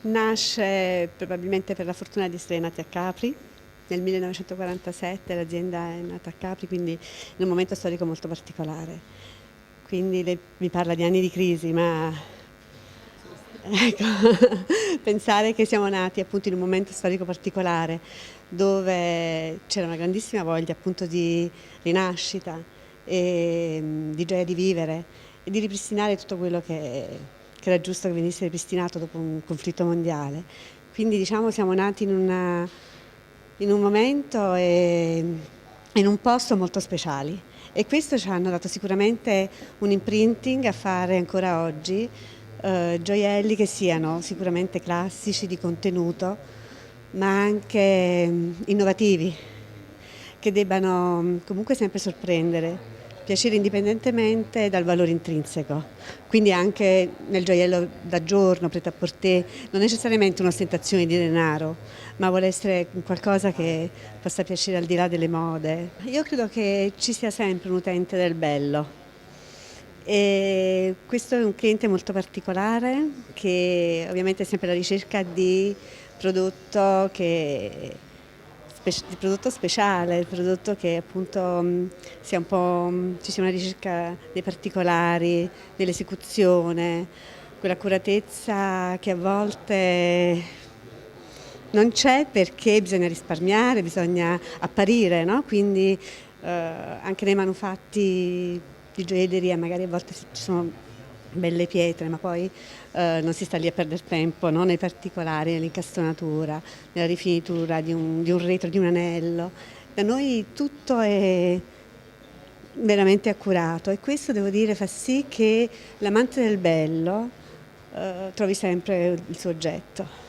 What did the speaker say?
Nasce probabilmente per la fortuna di essere nati a Capri. Nel 1947 l'azienda è nata a Capri, quindi in un momento storico molto particolare. Quindi lei mi parla di anni di crisi, ma ecco, pensare che siamo nati appunto in un momento storico particolare dove c'era una grandissima voglia appunto di rinascita e di gioia di vivere e di ripristinare tutto quello che era giusto che venisse ripristinato dopo un conflitto mondiale. Quindi diciamo siamo nati in un momento e in un posto molto speciali e questo ci hanno dato sicuramente un imprinting a fare ancora oggi, gioielli che siano sicuramente classici di contenuto, ma anche innovativi, che debbano comunque sempre sorprendere, piacere indipendentemente dal valore intrinseco. Quindi anche nel gioiello da giorno, prêt-à-porter, non necessariamente un'ostentazione di denaro, ma vuole essere qualcosa che possa piacere al di là delle mode. Io credo che ci sia sempre un utente del bello. E questo è un cliente molto particolare che ovviamente è sempre alla ricerca di prodotto, di prodotto speciale, prodotto che appunto sia un po', ci sia una ricerca dei particolari, dell'esecuzione, quell'accuratezza che a volte non c'è perché bisogna risparmiare, bisogna apparire, no? Quindi anche nei manufatti di gioielleria magari a volte ci sono belle pietre, ma poi non si sta lì a perdere tempo, no? Nei particolari, nell'incastonatura, nella rifinitura di un retro, di un anello. Da noi tutto è veramente accurato e questo devo dire fa sì che l'amante del bello trovi sempre il suo oggetto.